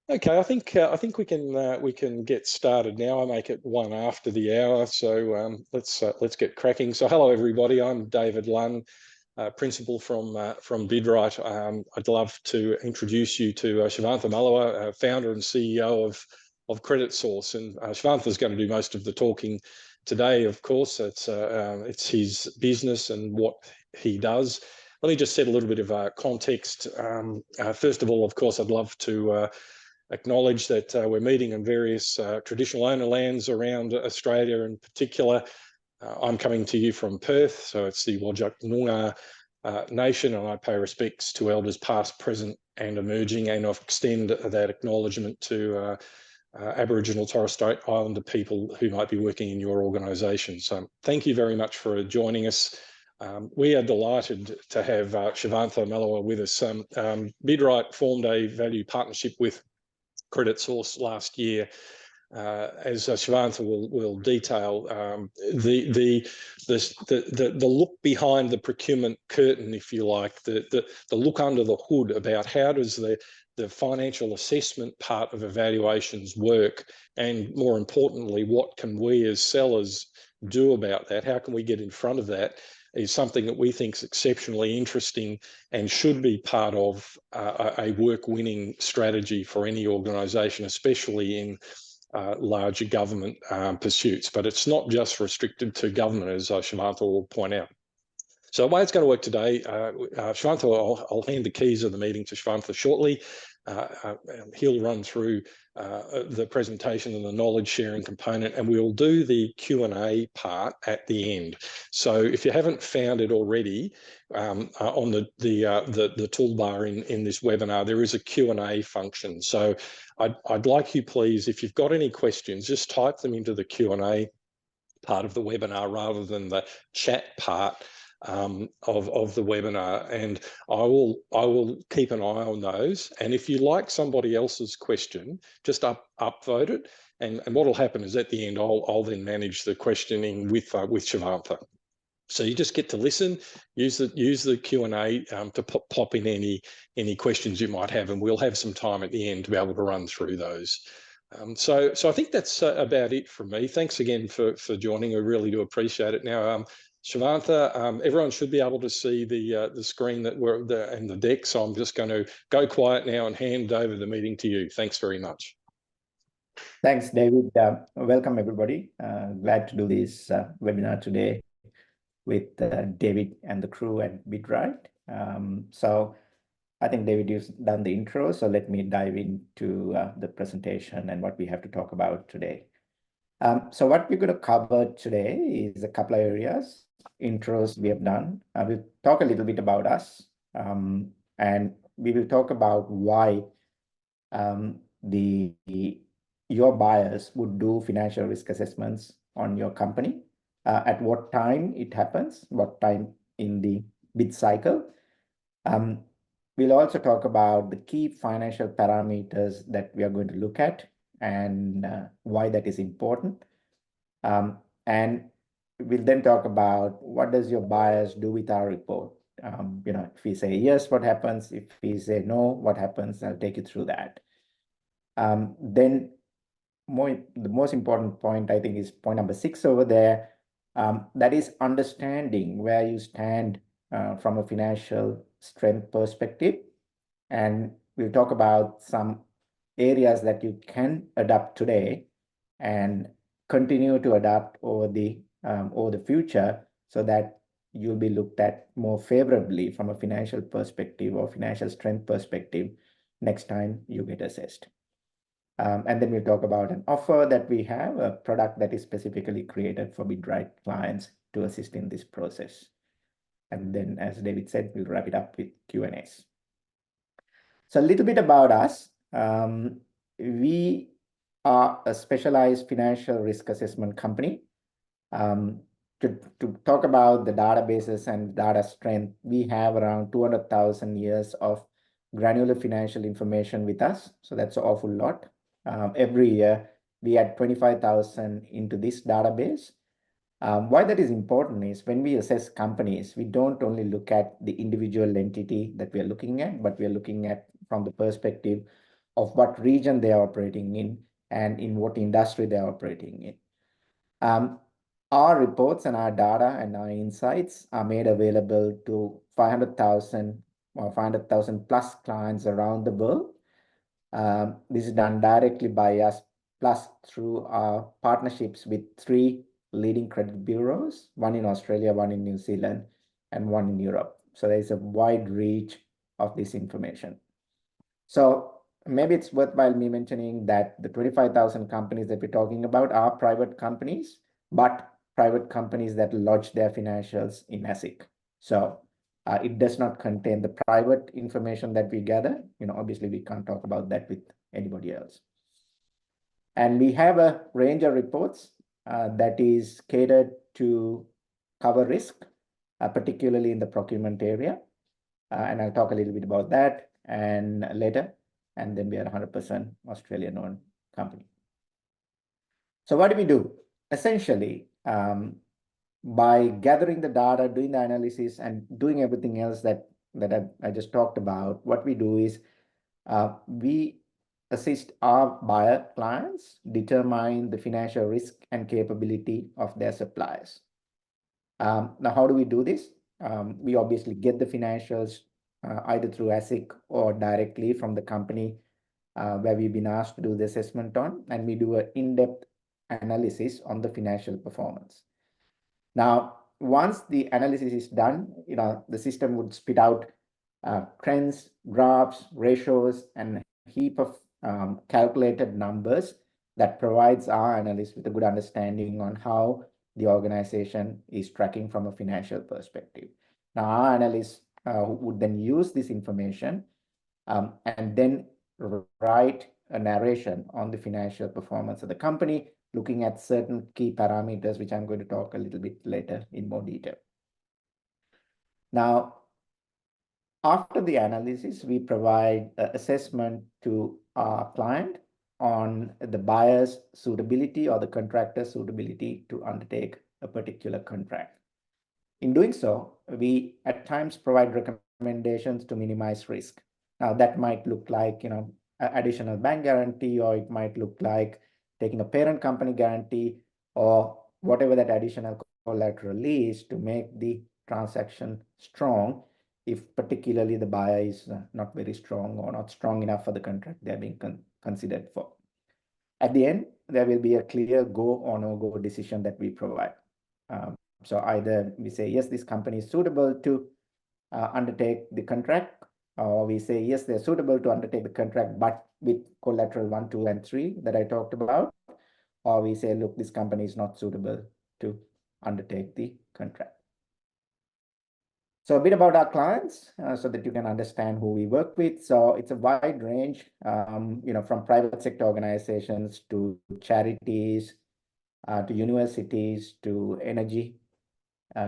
Okay, I think we can get started now. I make it 1 after the hour, so let's get cracking. So hello everybody, I'm David Lunn, principal from BidWrite. I'd love to introduce you to Shavantha Mallawa, founder and CEO of CreditSource, and Shavantha is going to do most of the talking today. Of course, it's his business and what he does. Let me just set a little bit of context. First of all, of course, I'd love to acknowledge that we're meeting in various traditional owner lands around Australia. In particular, I'm coming to you from Perth, so it's the Whadjuk Noongar Nation, and I pay respects to elders past, present and emerging, and I extend that acknowledgement to Aboriginal and Torres Strait Islander people who might be working in your organisation. So thank you very much for joining us. We are delighted to have Shavantha Mallawa with us. BidWrite formed a value partnership with CreditSource last year. As Shavantha will detail, the look behind the procurement curtain, if you like, the look under the hood about how does the financial assessment part of evaluations work, and more importantly, what can we as sellers do about that? How can we get in front of that? Is something that we think is exceptionally interesting and should be part of a work-winning strategy for any organisation, especially in larger government pursuits. But it's not just restricted to government, as Shavantha will point out. So the way it's going to work today, Shavantha, I'll hand the keys of the meeting to Shavantha shortly. He'll run through the presentation and the knowledge sharing component, and we'll do the Q&A part at the end. So if you haven't found it already, on the toolbar in this webinar, there is a Q&A function. So I'd like you, please, if you've got any questions, just type them into the Q&A part of the webinar rather than the chat part of the webinar, and I will keep an eye on those. And if you like somebody else's question, just upvote it, and what will happen is at the end I'll then manage the questioning with Shavantha. So you just get to listen, use the Q&A to pop in any questions you might have, and we'll have some time at the end to be able to run through those. So I think that's about it from me. Thanks again for joining. I really do appreciate it. Now, Shavantha, everyone should be able to see the screen that and the deck. So I'm just going to go quiet now and hand over the meeting to you. Thanks very much. Thanks, David. Welcome, everybody. Glad to do this webinar today with David and the crew at BidWrite. So I think, David, you've done the intro, so let me dive into the presentation and what we have to talk about today. So what we're going to cover today is a couple of areas. Intros we have done. We'll talk a little bit about us, and we will talk about why your buyers would do financial risk assessments on your company, at what time it happens, what time in the bid cycle. We'll also talk about the key financial parameters that we are going to look at and why that is important. And we'll then talk about what does your buyers do with our report. If we say yes, what happens? If we say no, what happens? I'll take you through that. Then the most important point, I think, is point number 6 over there. That is understanding where you stand from a financial strength perspective. And we'll talk about some areas that you can adapt today and continue to adapt over the future, so that you'll be looked at more favorably from a financial perspective or financial strength perspective next time you get assessed. And then we'll talk about an offer that we have, a product that is specifically created for BidWrite clients to assist in this process. And then, as David said, we'll wrap it up with Q&As. So a little bit about us. We are a specialized financial risk assessment company. To talk about the databases and data strength, we have around 200,000 years of granular financial information with us. So that's an awful lot. Every year, we add 25,000 into this database. Why that is important is when we assess companies, we don't only look at the individual entity that we are looking at, but we are looking at from the perspective of what region they are operating in and in what industry they are operating in. Our reports and our data and our insights are made available to 500,000 or 500,000 plus clients around the world. This is done directly by us, plus through our partnerships with 3 leading credit bureaus, one in Australia, one in New Zealand, and one in Europe. So there is a wide reach of this information. So maybe it's worthwhile me mentioning that the 25,000 companies that we're talking about are private companies, but private companies that lodge their financials in ASIC. So it does not contain the private information that we gather. Obviously we can't talk about that with anybody else. And we have a range of reports that is catered to cover risk, particularly in the procurement area. And I'll talk a little bit about that and later. And then we are 100% Australian-owned company. So what do we do? Essentially, by gathering the data, doing the analysis, and doing everything else that I just talked about, what we do is we assist our buyer clients determine the financial risk and capability of their suppliers. Now, how do we do this? We obviously get the financials either through ASIC or directly from the company where we've been asked to do the assessment on, and we do an in-depth analysis on the financial performance. Now, once the analysis is done, the system would spit out trends, graphs, ratios, and a heap of calculated numbers that provides our analysts with a good understanding on how the organization is tracking from a financial perspective. Now, our analysts would then use this information and then write a narration on the financial performance of the company, looking at certain key parameters, which I'm going to talk a little bit later in more detail. Now, after the analysis, we provide an assessment to our client on the buyer's suitability or the contractor's suitability to undertake a particular contract. In doing so, we at times provide recommendations to minimize risk. Now, that might look like, additional bank guarantee, or it might look like taking a parent company guarantee, or whatever that additional collateral is to make the transaction strong, if particularly the buyer is not very strong or not strong enough for the contract they're being considered for. At the end, there will be a clear go or no go decision that we provide. So either we say, yes, this company is suitable to undertake the contract, or we say, yes, they're suitable to undertake the contract, but with collateral 1, 2, and 3 that I talked about. Or we say, look, this company is not suitable to undertake the contract. So a bit about our clients so that you can understand who we work with. So it's a wide range, from private sector organizations to charities, to universities, to energy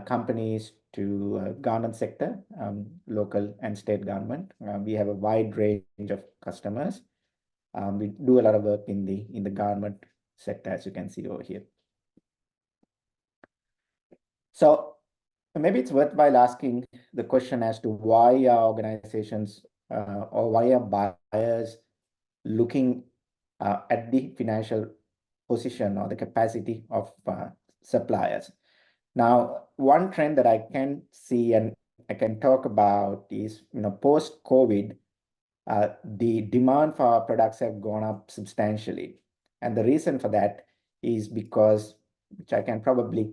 companies, to government sector, local and state government. We have a wide range of customers. We do a lot of work in the government sector, as you can see over here. So maybe it's worthwhile asking the question as to why are organizations or why are buyers looking at the financial position or the capacity of suppliers. Now, one trend that I can see and I can talk about is, post-COVID, the demand for our products have gone up substantially. And the reason for that is because, which I can probably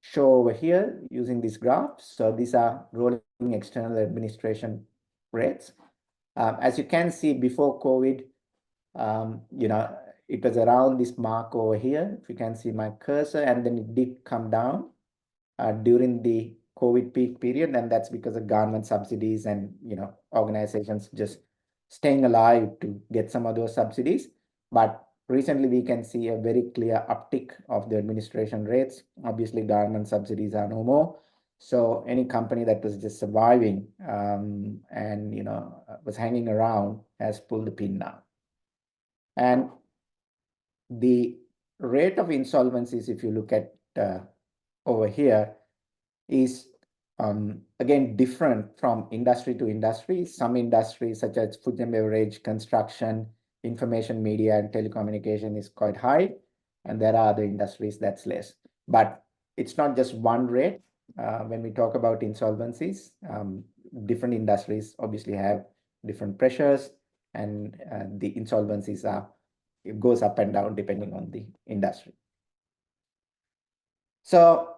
show over here using this graph. So these are rolling external administration rates. As you can see, before COVID, it was around this mark over here. If you can see my cursor, and then it did come down during the COVID peak period, and that's because of government subsidies and organizations just staying alive to get some of those subsidies. But recently, we can see a very clear uptick of the administration rates. Obviously, government subsidies are no more. So any company that was just surviving and was hanging around has pulled the pin now. And the rate of insolvencies, if you look at over here, is again different from industry to industry. Some industries, such as food and beverage, construction, information media and telecommunication is quite high, and there are other industries that's less. But it's not just one rate. When we talk about insolvencies, different industries obviously have different pressures, and the insolvencies it goes up and down depending on the industry. So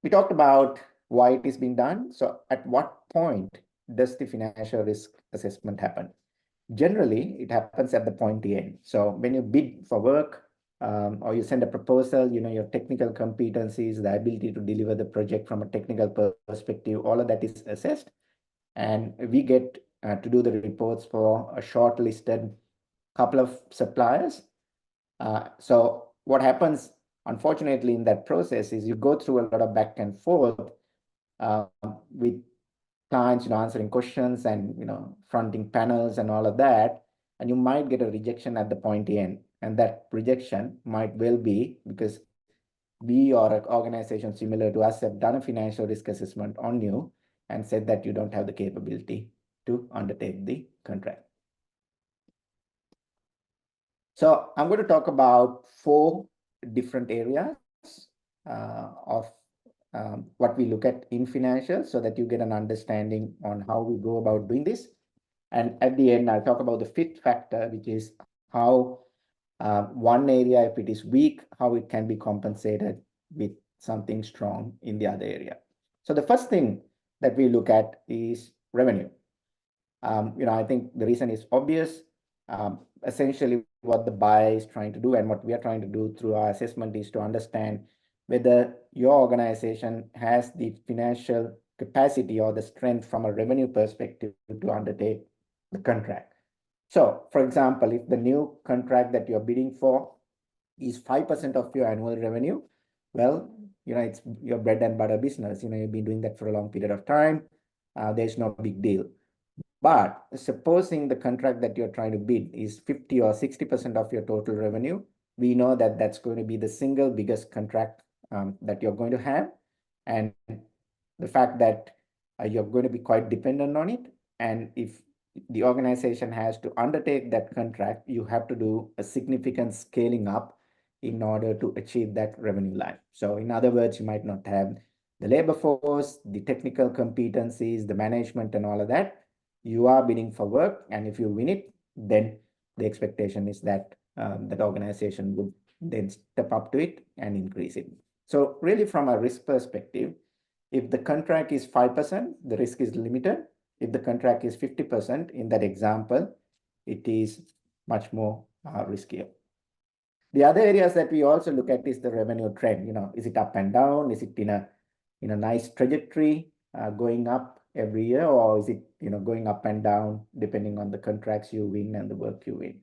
we talked about why it is being done. So at what point does the financial risk assessment happen? Generally, it happens at the pointy end. So when you bid for work, or you send a proposal, your technical competencies, the ability to deliver the project from a technical perspective, all of that is assessed. And we get to do the reports for a shortlisted couple of suppliers. So what happens, unfortunately, in that process is you go through a lot of back and forth with clients, answering questions and, fronting panels and all of that. And you might get a rejection at the pointy end. And that rejection might well be because we or an organization similar to us have done a financial risk assessment on you and said that you don't have the capability to undertake the contract. So I'm going to talk about 4 different areas of what we look at in financials so that you get an understanding on how we go about doing this. And at the end, I'll talk about the 5th factor, which is how one area, if it is weak, how it can be compensated with something strong in the other area. So the first thing that we look at is revenue. I think the reason is obvious. Essentially, what the buyer is trying to do and what we are trying to do through our assessment is to understand whether your organization has the financial capacity or the strength from a revenue perspective to undertake the contract. So, for example, if the new contract that you're bidding for is 5% of your annual revenue, well, it's your bread and butter business. You've been doing that for a long period of time. There's no big deal. But supposing the contract that you're trying to bid is 50 or 60% of your total revenue, we know that that's going to be the single biggest contract that you're going to have. And the fact that you're going to be quite dependent on it. And if the organization has to undertake that contract, you have to do a significant scaling up in order to achieve that revenue line. So in other words, you might not have the labor force, the technical competencies, the management and all of that. You are bidding for work, and if you win it, then the expectation is that that organization would then step up to it and increase it. So really from a risk perspective, if the contract is 5%, the risk is limited. If the contract is 50%, in that example, it is much more riskier. The other areas that we also look at is the revenue trend. Is it up and down? Is it in a nice trajectory going up every year, or is it going up and down depending on the contracts you win and the work you win?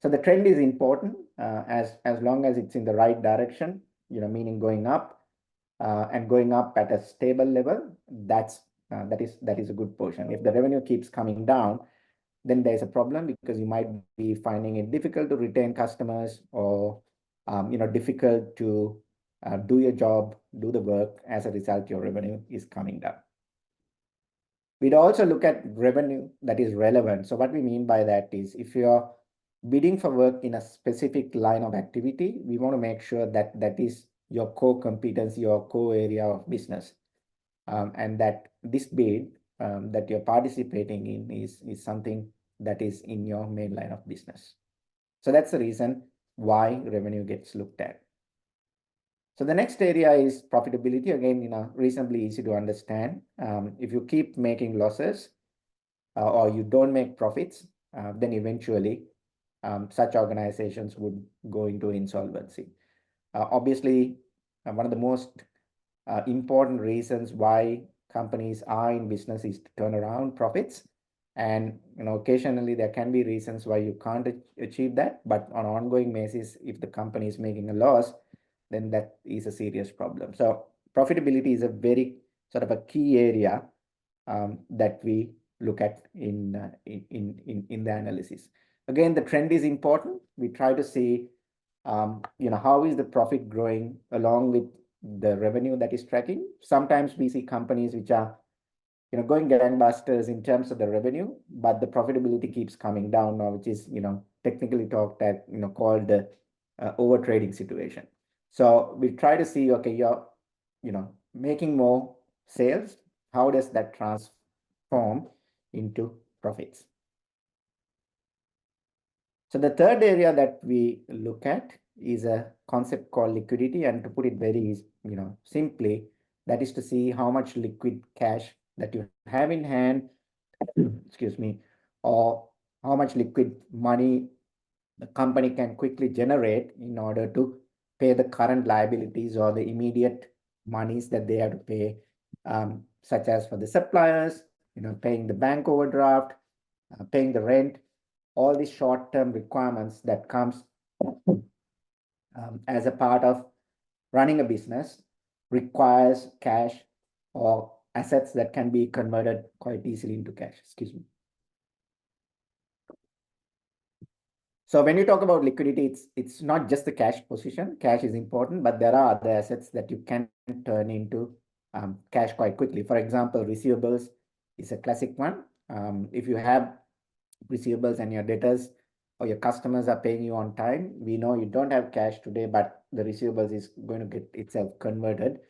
So the trend is important as long as it's in the right direction, meaning going up and going up at a stable level. That is a good portion. If the revenue keeps coming down, then there's a problem because you might be finding it difficult to retain customers or difficult to do your job, do the work. As a result, your revenue is coming down. We'd also look at revenue that is relevant. So what we mean by that is if you're bidding for work in a specific line of activity, we want to make sure that that is your core competence, your core area of business, and that this bid that you're participating in is something that is in your main line of business. So that's the reason why revenue gets looked at. So the next area is profitability. Again, reasonably easy to understand. If you keep making losses or you don't make profits, then eventually such organizations would go into insolvency. Obviously, one of the most important reasons why companies are in business is to turn around profits. And occasionally there can be reasons why you can't achieve that. But on an ongoing basis, if the company is making a loss, then that is a serious problem. So profitability is a very sort of a key area that we look at in the analysis. Again, the trend is important. We try to see how is the profit growing along with the revenue that is tracking. Sometimes we see companies which are going gangbusters in terms of the revenue, but the profitability keeps coming down now, which is technically talked at, called the over trading situation. So we try to see, okay, you're, making more sales. How does that transform into profits? So the third area that we look at is a concept called liquidity, and to put it very, simply, that is to see how much liquid cash that you have in hand, excuse me, or how much liquid money the company can quickly generate in order to pay the current liabilities or the immediate monies that they have to pay, such as for the suppliers, paying the bank overdraft, paying the rent, all these short-term requirements that comes as a part of running a business requires cash or assets that can be converted quite easily into cash. Excuse me. So when you talk about liquidity, it's not just the cash position. Cash is important, but there are other assets that you can turn into cash quite quickly. For example, receivables is a classic one. If you have receivables and your debtors or your customers are paying you on time, we know you don't have cash today, but the receivables is going to get itself converted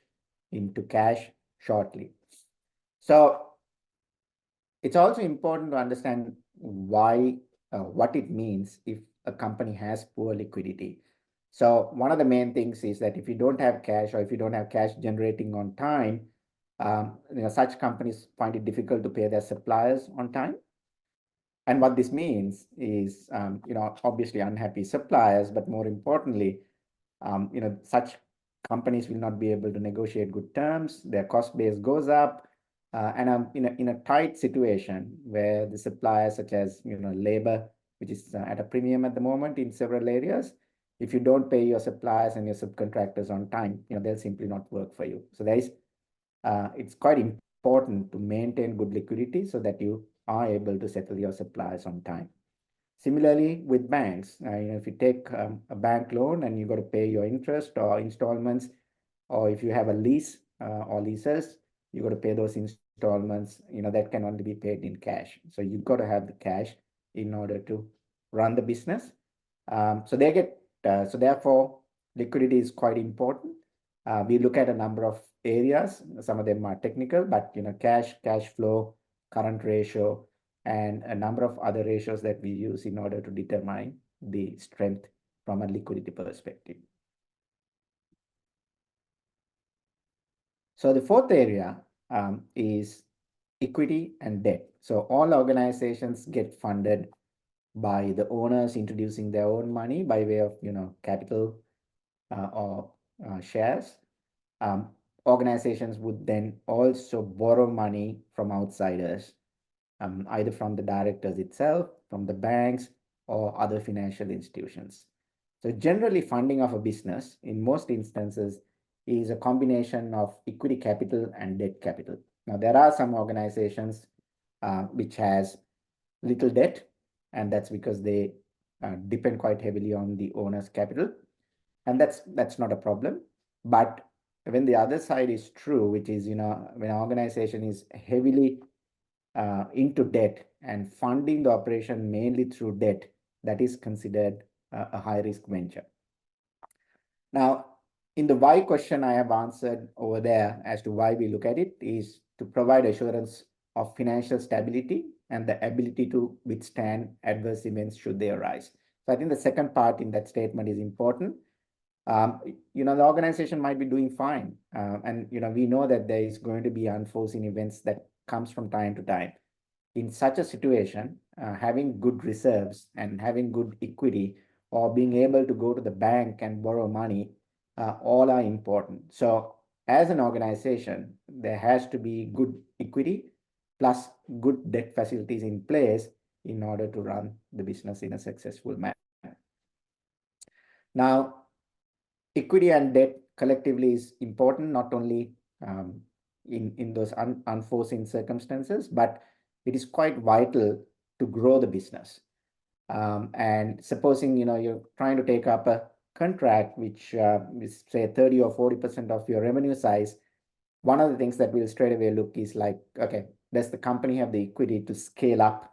into cash shortly. So it's also important to understand why, what it means if a company has poor liquidity. So one of the main things is that if you don't have cash, or if you don't have cash generating on time, such companies find it difficult to pay their suppliers on time. And what this means is, obviously unhappy suppliers, but more importantly, such companies will not be able to negotiate good terms. Their cost base goes up, and in a tight situation where the suppliers, such as labor, which is at a premium at the moment in several areas, if you don't pay your suppliers and your subcontractors on time, they'll simply not work for you. So it's quite important to maintain good liquidity so that you are able to settle your suppliers on time. Similarly, with banks, if you take a bank loan and you got to pay your interest or installments, or if you have a lease or leases, you got to pay those installments, that can only be paid in cash. So you've got to have the cash in order to run the business. So therefore, liquidity is quite important. We look at a number of areas. Some of them are technical, but cash flow, current ratio, and a number of other ratios that we use in order to determine the strength from a liquidity perspective. So the fourth area is equity and debt. So all organizations get funded by the owners introducing their own money by way of capital or shares. Organizations would then also borrow money from outsiders, either from the directors itself, from the banks, or other financial institutions. So generally, funding of a business, in most instances, is a combination of equity capital and debt capital. Now, there are some organizations which has little debt, and that's because they depend quite heavily on the owner's capital, and that's not a problem. But when the other side is true, which is when an organization is heavily into debt and funding the operation mainly through debt, that is considered a high risk venture. Now, in the why question I have answered over there as to why we look at it is to provide assurance of financial stability and the ability to withstand adverse events should they arise. So I think the second part in that statement is important. The organization might be doing fine, and we know that there is going to be unforeseen events that comes from time to time. In such a situation, having good reserves and having good equity or being able to go to the bank and borrow money, all are important. So as an organization, there has to be good equity plus good debt facilities in place in order to run the business in a successful manner. Now, equity and debt collectively is important, not only in those unforeseen circumstances, but it is quite vital to grow the business. And supposing you're trying to take up a contract which is say 30 or 40% of your revenue size, one of the things that we'll straight away look is like, okay, does the company have the equity to scale up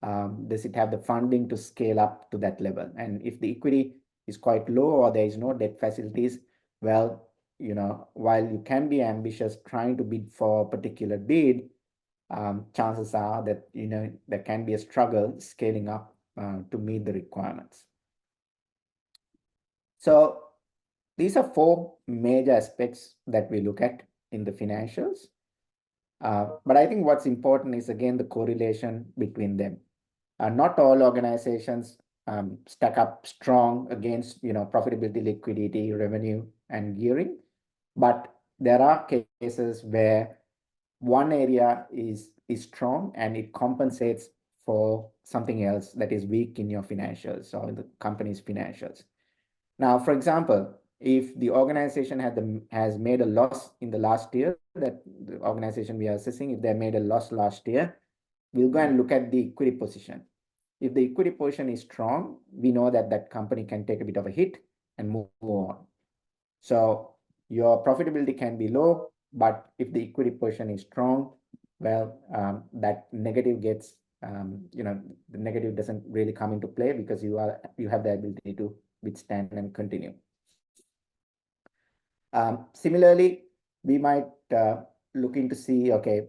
Does it have the funding to scale up to that level? And if the equity is quite low or there is no debt facilities, well, while you can be ambitious trying to bid for a particular bid, chances are that there can be a struggle scaling up to meet the requirements. So these are four major aspects that we look at in the financials. But I think what's important is, again, the correlation between them. Not all organizations stack up strong against profitability, liquidity, revenue, and gearing. But there are cases where one area is strong and it compensates for something else that is weak in your financials or in the company's financials. Now, for example, if the organization has made a loss in the last year, that the organization we are assessing, if they made a loss last year, we'll go and look at the equity position. If the equity position is strong, we know that that company can take a bit of a hit and move on. So your profitability can be low, but if the equity position is strong, well, that negative gets, the negative doesn't really come into play because you have the ability to withstand and continue. Similarly, we might looking to see, okay,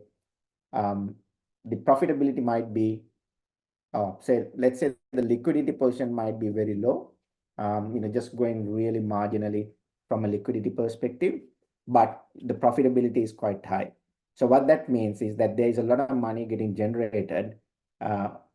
the profitability might be, let's say the liquidity position might be very low, just going really marginally from a liquidity perspective, but the profitability is quite high. So what that means is that there is a lot of money getting generated.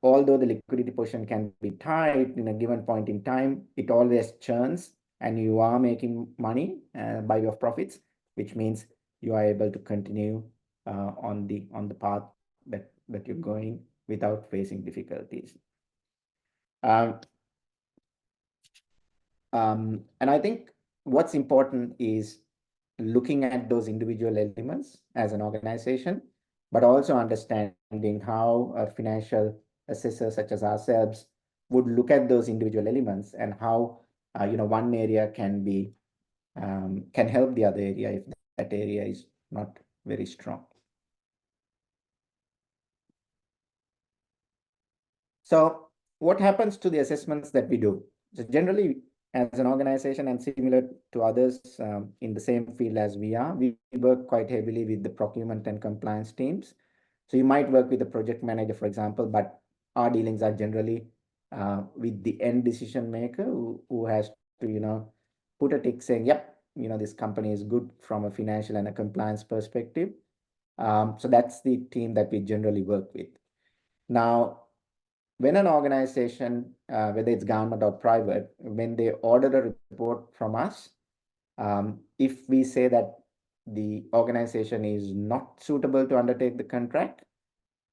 Although the liquidity position can be tight in a given point in time, it always churns and you are making money by way of profits, which means you are able to continue on the path that you're going without facing difficulties. And I think what's important is looking at those individual elements as an organization, but also understanding how a financial assessor such as ourselves would look at those individual elements and how one area can help the other area if that area is not very strong. So what happens to the assessments that we do? So generally, as an organization and similar to others in the same field as we work quite heavily with the procurement and compliance teams. So you might work with the project manager, for example, but our dealings are generally with the end decision maker who has to, put a tick saying, yep, this company is good from a financial and a compliance perspective. So that's the team that we generally work with. Now, when an organization, whether it's government or private, when they order a report from us, if we say that the organization is not suitable to undertake the contract,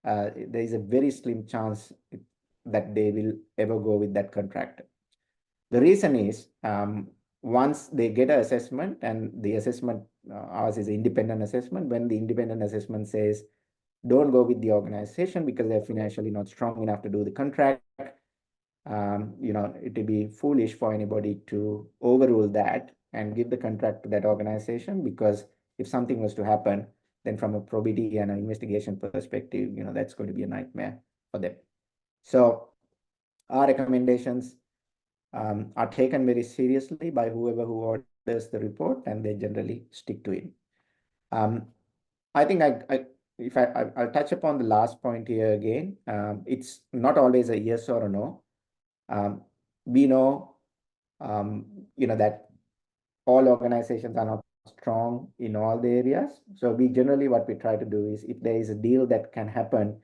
there is a very slim chance that they will ever go with that contract. The reason is, once they get an assessment, and the assessment, ours is an independent assessment, when the independent assessment says, don't go with the organization because they're financially not strong enough to do the contract. It would be foolish for anybody to overrule that and give the contract to that organization, because if something was to happen, then from a probity and an investigation perspective, that's going to be a nightmare for them. So our recommendations are taken very seriously by whoever who orders the report, and they generally stick to it. I think I'll touch upon the last point here again. It's not always a yes or a no. We know, that all organizations are not strong in all the areas. So what we try to do is, if there is a deal that can happen,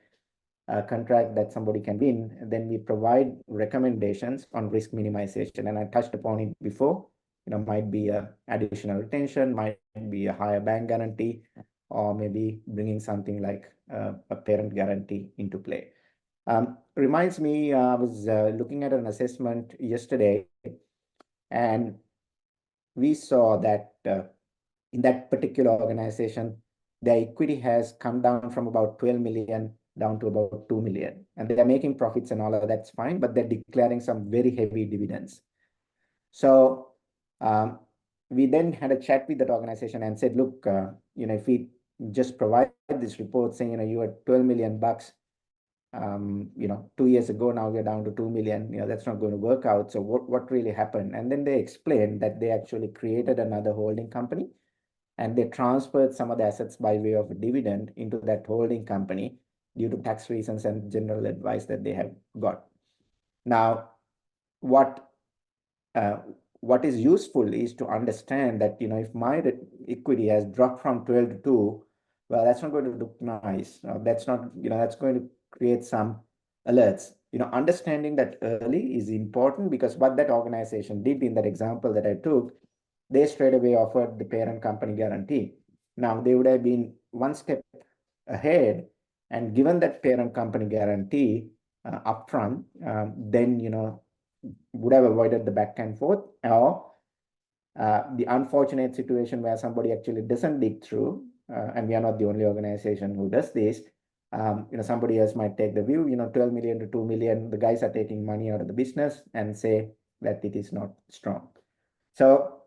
a contract that somebody can win, then we provide recommendations on risk minimization. And I touched upon it before. Might be a additional retention, might be a higher bank guarantee, or maybe bringing something like a parent guarantee into play. Reminds me, I was looking at an assessment yesterday, and we saw that in that particular organization, their equity has come down from about 12 million down to about 2 million. And they are making profits and all of that's fine, but they're declaring some very heavy dividends. So we then had a chat with that organization and said, look, if we just provide this report saying, you are 12 million bucks, 2 years ago, now we're down to 2 million, that's not going to work out. So what really happened? And then they explained that they actually created another holding company and they transferred some of the assets by way of a dividend into that holding company due to tax reasons and general advice that they have got. Now, what is useful is to understand that, if my equity has dropped from 12 to 2, well, that's not going to look nice. That's not, that's going to create some alerts. Understanding that early is important, because what that organization did in that example that I took, they straight away offered the parent company guarantee. Now, they would have been one step ahead and given that parent company guarantee upfront, then, would have avoided the back and forth, or the unfortunate situation where somebody actually doesn't dig through, and we are not the only organization who does this. Somebody else might take the view, 12 million to 2 million, the guys are taking money out of the business and say that it is not strong. So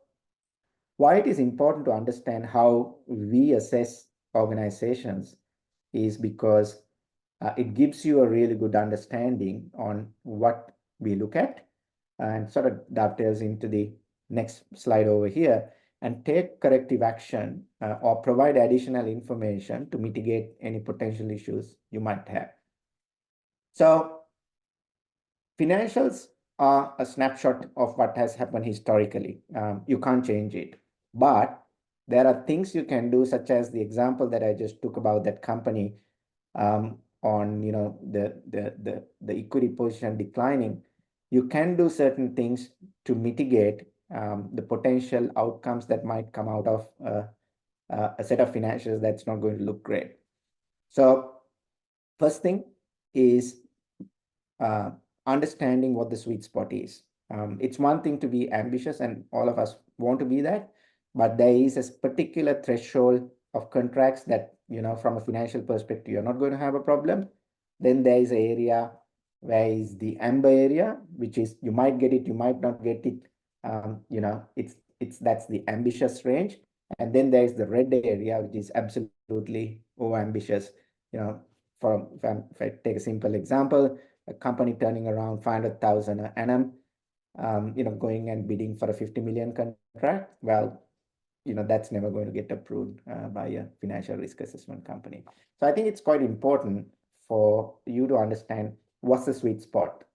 why it is important to understand how we assess organizations is because it gives you a really good understanding on what we look at, and sort of dovetails into the next slide over here, and take corrective action or provide additional information to mitigate any potential issues you might have. So financials are a snapshot of what has happened historically. You can't change it, but there are things you can do, such as the example that I just took about that company on the equity position declining. You can do certain things to mitigate the potential outcomes that might come out of a set of financials that's not going to look great. So first thing is understanding what the sweet spot is. It's one thing to be ambitious, and all of us want to be that, but there is a particular threshold of contracts that, from a financial perspective, you're not going to have a problem. Then there is an area where is the amber area, which is you might get it, you might not get it. That's the ambitious range. And then there is the red area, which is absolutely over ambitious. If I take a simple example, a company turning around 500,000 annum, going and bidding for a 50 million contract, well, that's never going to get approved by a financial risk assessment company. So I think it's quite important for you to understand what's the sweet spot.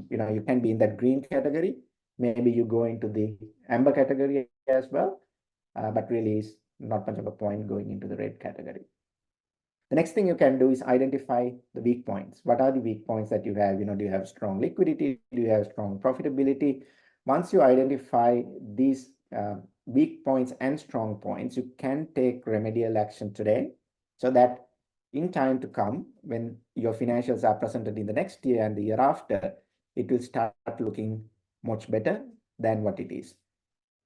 You can be in that green category. Maybe you go into the amber category as well, but really is not much of a point going into the red category. The next thing you can do is identify the weak points. What are the weak points that you have? Do you have strong liquidity? Do you have strong profitability? Once you identify these weak points and strong points, you can take remedial action today, so that in time to come, when your financials are presented in the next year and the year after, it will start looking much better than what it is.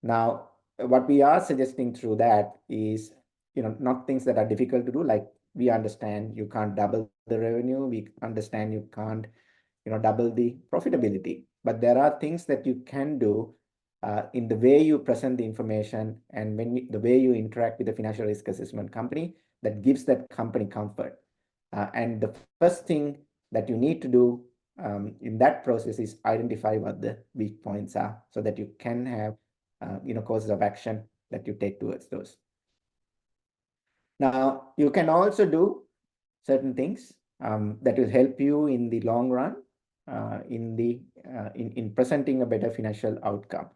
Now, what we are suggesting through that is, not things that are difficult to do, like we understand you can't double the revenue, we understand you can't, double the profitability, but there are things that you can do in the way you present the information and the way you interact with the financial risk assessment company that gives that company comfort. And the first thing that you need to do in that process is identify what the weak points are, so that you can have courses of action that you take towards those. Now, you can also do certain things that will help you in the long run in presenting a better financial outcome.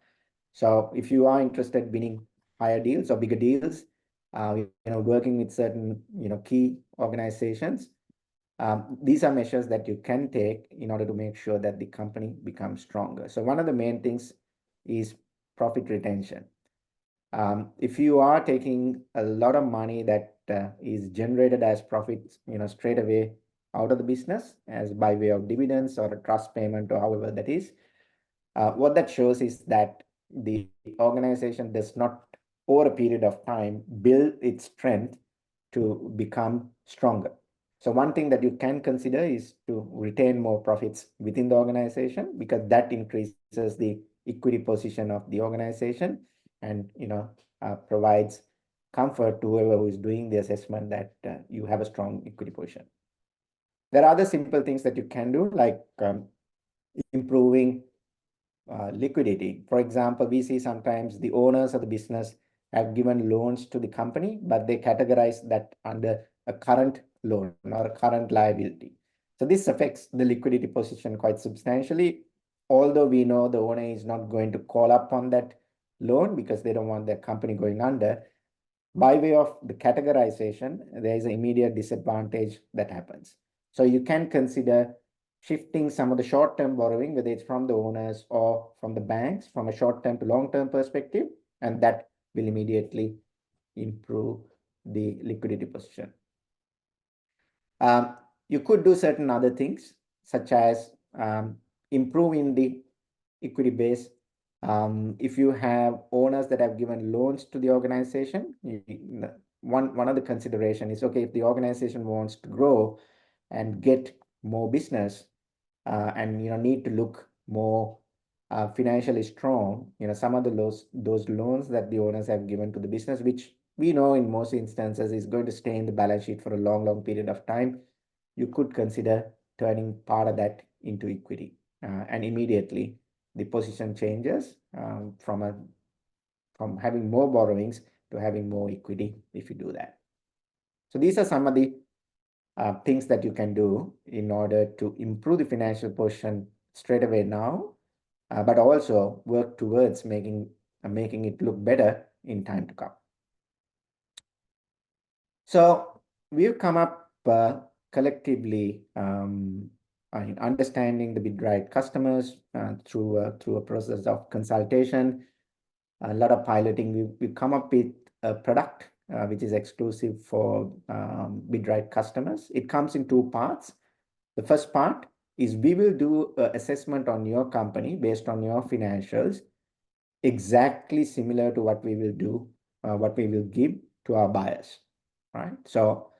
So if you are interested in winning higher deals or bigger deals, working with certain key organizations, these are measures that you can take in order to make sure that the company becomes stronger. So one of the main things is profit retention. If you are taking a lot of money that is generated as profits, straight away out of the business as by way of dividends or a trust payment or however that is, what that shows is that the organization does not, over a period of time, build its strength to become stronger. So one thing that you can consider is to retain more profits within the organization, because that increases the equity position of the organization and provides comfort to whoever is doing the assessment that you have a strong equity position. There are other simple things that you can do, like improving liquidity. For example, we see sometimes the owners of the business have given loans to the company, but they categorize that under a current loan or a current liability. So this affects the liquidity position quite substantially, although we know the owner is not going to call up on that loan because they don't want their company going under. By way of the categorization, there is an immediate disadvantage that happens. So you can consider shifting some of the short-term borrowing, whether it's from the owners or from the banks, from a short-term to long-term perspective, and that will immediately improve the liquidity position. You could do certain other things, such as improving the equity base. If you have owners that have given loans to the organization, one of the consideration is, okay, if the organization wants to grow and get more business, and need to look more financially strong, some of those loans that the owners have given to the business, which we know in most instances is going to stay in the balance sheet for a long period of time, you could consider turning part of that into equity, and immediately the position changes from having more borrowings to having more equity if you do that. So these are some of the things that you can do in order to improve the financial position straight away now, but also work towards making it look better in time to come. So we've come up collectively in understanding the BidWrite customers through a process of consultation, a lot of piloting. We've come up with a product which is exclusive for BidWrite customers. It comes in two parts. The first part is we will do an assessment on your company based on your financials, exactly similar to what we will do, what we will give to our buyers, right? So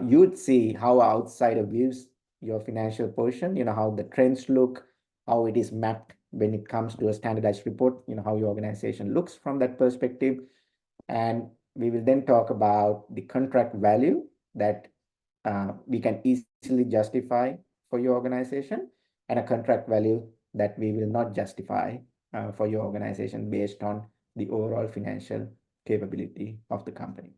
you'd see how an outsider views your financial position, how the trends look, how it is mapped when it comes to a standardized report, how your organization looks from that perspective. And we will then talk about the contract value that we can easily justify for your organization, and a contract value that we will not justify for your organization based on the overall financial capability of the company.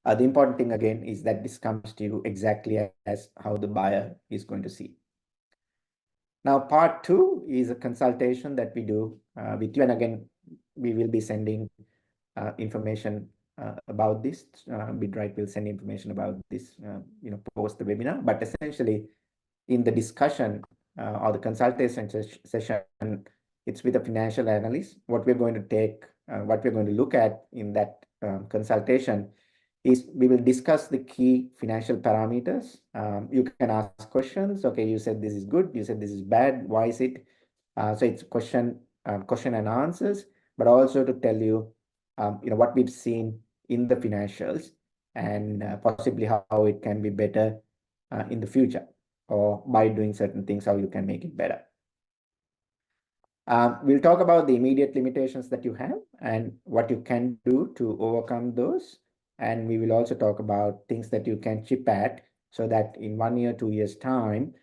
The important thing again is that this comes to you exactly as how the buyer is going to see. Now, part two is a consultation that we do with you. And again, we will be sending information about this. BidWrite will send information about this, post the webinar. But essentially, in the discussion or the consultation session, it's with a financial analyst. What we're going to look at in that consultation is we will discuss the key financial parameters. You can ask questions. Okay, you said this is good. You said this is bad. Why is it? So it's question and answers, but also to tell you, what we've seen in the financials and possibly how it can be better in the future, or by doing certain things, how you can make it better. We'll talk about the immediate limitations that you have and what you can do to overcome those. And we will also talk about things that you can chip at so that in 1 year, 2 years' time,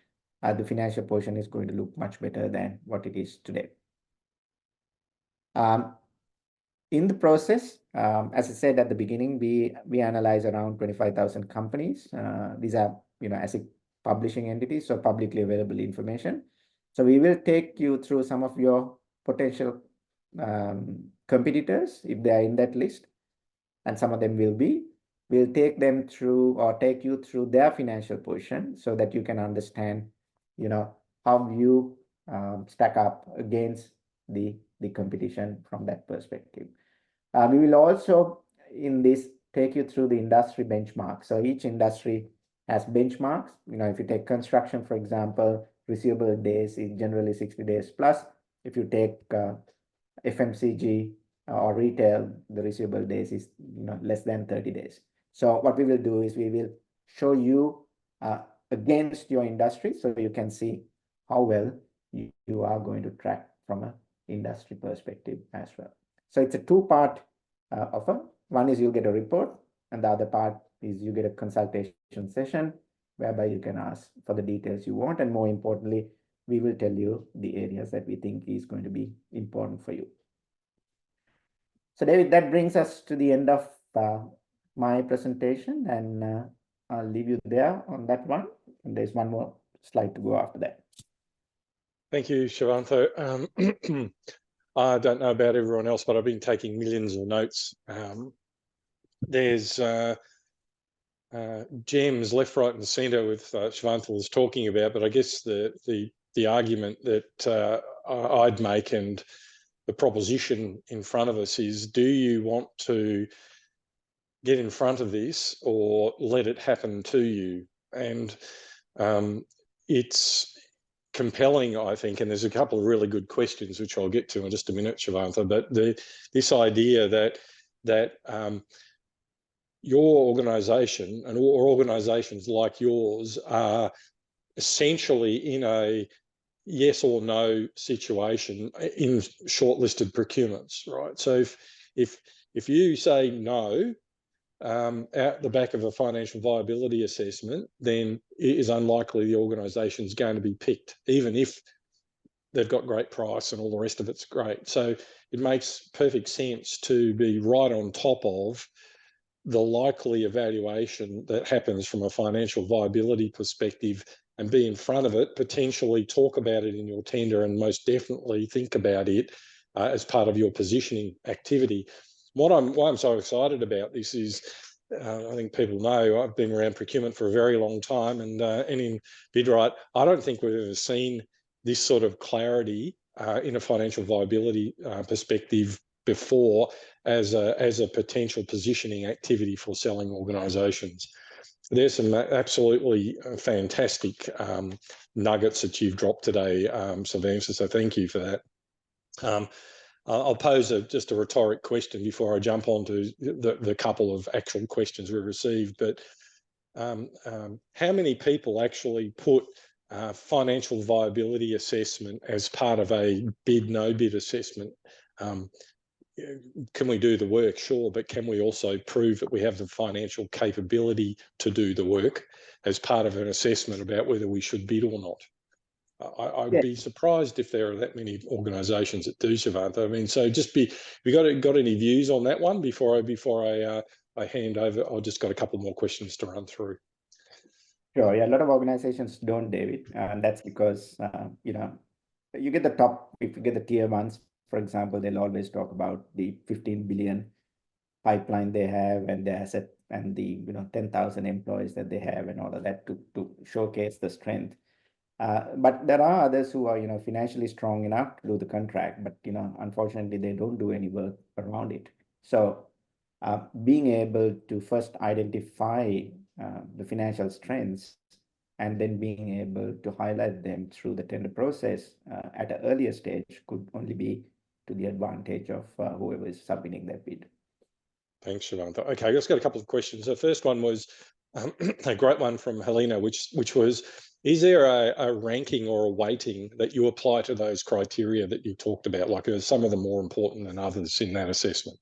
the financial portion is going to look much better than what it is today. In the process, as I said at the beginning, we analyze around 25,000 companies. These are, ASIC publishing entities, so publicly available information. So we will take you through some of your potential competitors, if they are in that list, and some of them will be. We'll take them through, or take you through their financial position so that you can understand, how you stack up against the competition from that perspective. We will also, in this, take you through the industry benchmark. So each industry has benchmarks. If you take construction, for example, receivable days is generally 60 days plus. If you take FMCG or retail, the receivable days is less than 30 days. So what we will do is we will show you against your industry, so you can see how well you are going to track from an industry perspective as well. So it's a two-part offer. One is you'll get a report, and the other part is you get a consultation session whereby you can ask for the details you want. And more importantly, we will tell you the areas that we think is going to be important for you. So David, that brings us to the end of my presentation, and I'll leave you there on that one. And there's one more slide to go after that. Thank you, Shavantha. I don't know about everyone else, but I've been taking millions of notes. There's gems left, right, and centre with Shavantha was talking about, but I guess the argument that I'd make and the proposition in front of us is: do you want to get in front of this or let it happen to you? And it's compelling, I think, and there's a couple of really good questions which I'll get to in just a minute, Shavantha, but this idea that your organisation and or organisations like yours are essentially in a yes or no situation in shortlisted procurements, right? So if you say no out the back of a financial viability assessment, then it is unlikely the organisation is going to be picked, even if they've got great price and all the rest of it's great. So it makes perfect sense to be right on top of the likely evaluation that happens from a financial viability perspective and be in front of it, potentially talk about it in your tender, and most definitely think about it as part of your positioning activity. Why I'm so excited about this is, I think people know I've been around procurement for a very long time, and in BidWrite, I don't think we've ever seen this sort of clarity in a financial viability perspective before as a potential positioning activity for selling organisations. There's some absolutely fantastic nuggets that you've dropped today, Shavantha, so thank you for that. I'll pose just a rhetoric question before I jump on to the couple of actual questions we've received. But how many people actually put financial viability assessment as part of a bid, no bid assessment? Can we do the work? Sure, but can we also prove that we have the financial capability to do the work as part of an assessment about whether we should bid or not? I'd be surprised if there are that many organisations that do, Shavantha. I mean, so just have you got any views on that one before I hand over? I've just got a couple more questions to run through. Sure. Yeah, a lot of organizations don't, David, and that's because you get the top. If you get the tier ones, for example, they'll always talk about the 15 billion pipeline they have and the asset and the 10,000 employees that they have and all of that to showcase the strength. But there are others who are financially strong enough to do the contract, but unfortunately they don't do any work around it. So being able to first identify the financial strengths and then being able to highlight them through the tender process at an earlier stage could only be to the advantage of whoever is submitting their bid. Thanks, Shavantha. Okay, I've just got a couple of questions. The first one was a great one from Helena, which was, is there a ranking or a weighting that you apply to those criteria that you talked about? Like, are some of them more important than others in that assessment?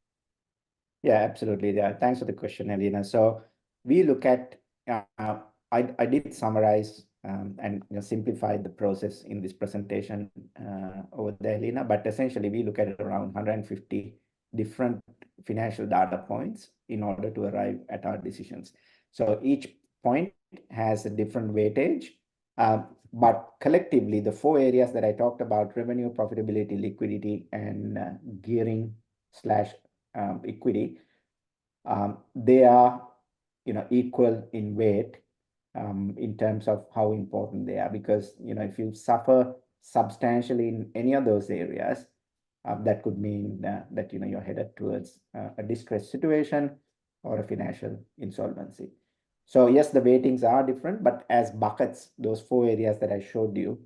Yeah, absolutely. Yeah, thanks for the question, Helena. So we look at, I did summarize and simplify the process in this presentation over there, Helena, but essentially we look at around 150 different financial data points in order to arrive at our decisions. So each point has a different weightage, but collectively the 4 areas that I talked about: revenue, profitability, liquidity, and gearing / equity, they are equal in weight in terms of how important they are, because if you suffer substantially in any of those areas, that could mean that you're headed towards a distressed situation or a financial insolvency. So yes, the weightings are different, but as buckets, those 4 areas that I showed you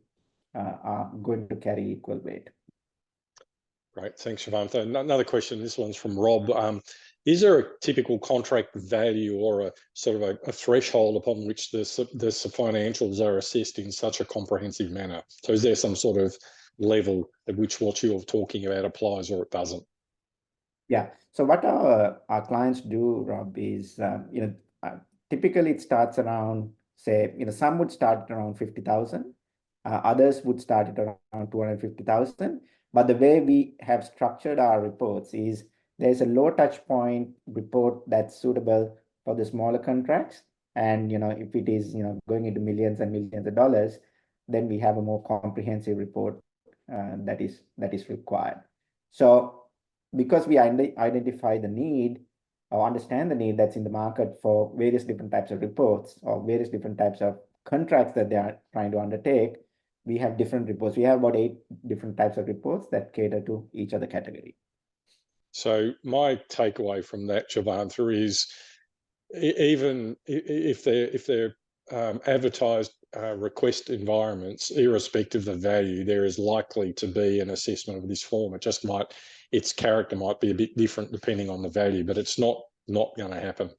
are going to carry equal weight. Great, thanks, Shavantha. Another question, this one's from Rob. Is there a typical contract value or a sort of a threshold upon which the financials are assessed in such a comprehensive manner? So is there some sort of level at which what you're talking about applies or it doesn't? Yeah, so what our clients do, Rob, is typically it starts around say, some would start around 50,000, others would start at around 250,000. But the way we have structured our reports is there's a low touch point report that's suitable for the smaller contracts. And, if it is, going into millions and millions of dollars, then we have a more comprehensive report that is required. So because we identify the need or understand the need that's in the market for various different types of reports or various different types of contracts that they are trying to undertake, we have different reports. We have about 8 different types of reports that cater to each other category. So my takeaway from that, Shavantha, is even if they're advertised request environments, irrespective of value, there is likely to be an assessment of this form. It just might, its character might be a bit different depending on the value, but it's not going to happen.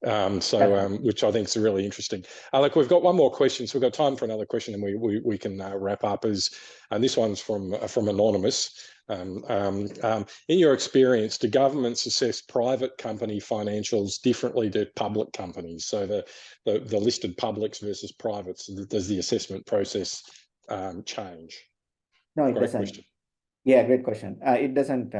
Which I think is really interesting. Look, we've got one more question, so we've got time for another question, and we can wrap up. And this one's from Anonymous. In your experience, do governments assess private company financials differently to public companies? So the listed publics versus privates, does the assessment process change? No, it Great doesn't. question. Yeah, great question. It doesn't,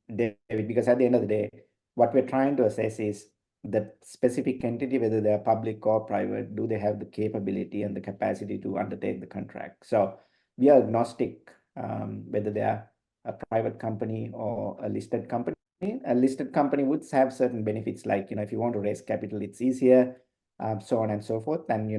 David, because at the end of the day, what we're trying to assess is the specific entity, whether they're public or private, do they have the capability and the capacity to undertake the contract? So we are agnostic whether they are a private company or a listed company. A listed company would have certain benefits, like, if you want to raise capital, it's easier, so on and so forth. And,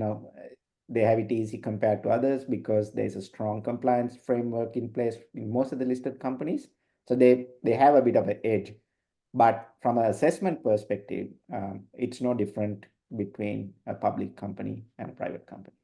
they have it easy compared to others because there's a strong compliance framework in place in most of the listed companies. So they have a bit of an edge. But from an assessment perspective, it's no different between a public company and a private company.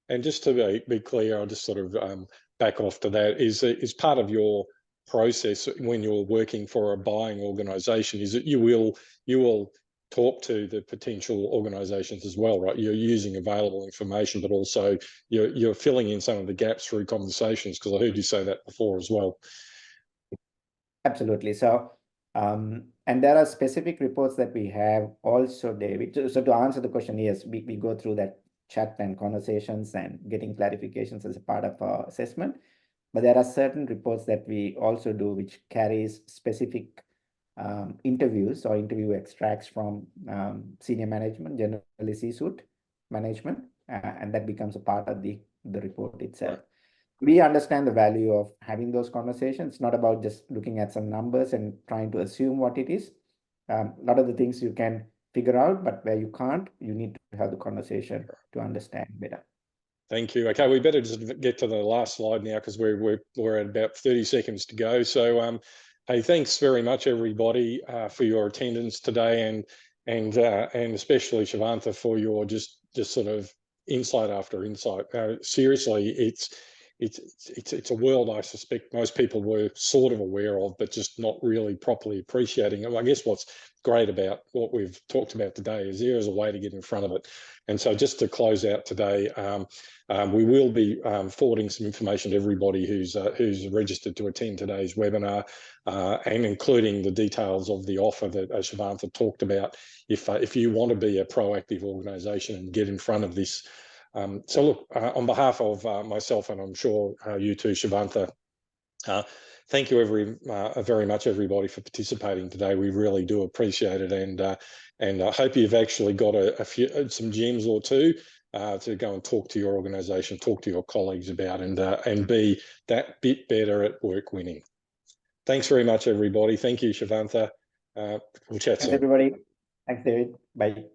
And just to be clear, I'll just sort of back off to that, is part of your process when you're working for a buying organisation is that you will talk to the potential organisations as well, right? You're using available information, but also you're filling in some of the gaps through conversations, because I heard you say that before as well. Absolutely. So, and there are specific reports that we have also, David. So to answer the question, yes, we go through that chat and conversations and getting clarifications as a part of our assessment. But there are certain reports that we also do which carries specific interviews or interview extracts from senior management, generally C-suite management, and that becomes a part of the report itself. Right. We understand the value of having those conversations. It's not about just looking at some numbers and trying to assume what it is. A lot of the things you can figure out, but where you can't, you need to have the conversation to understand better. Thank you. Okay, we better just get to the last slide now, because we're at about 30 seconds to go. So, hey, thanks very much, everybody, for your attendance today, and especially Shavantha for your just sort of insight after insight. Seriously, it's a world I suspect most people were sort of aware of, but just not really properly appreciating. And I guess what's great about what we've talked about today is there is a way to get in front of it. And so just to close out today, we will be forwarding some information to everybody who's registered to attend today's webinar, and including the details of the offer that Shavantha talked about, if you want to be a proactive organisation and get in front of this. So look, on behalf of myself, and I'm sure you too, Shavantha, thank you very much, everybody, for participating today. We really do appreciate it, and I hope you've actually got some gems or two to go and talk to your organisation, talk to your colleagues about, and be that bit better at work winning. Thanks very much, everybody. Thank you, Shavantha. We'll chat soon. Thanks, everybody. Thanks, David. Bye.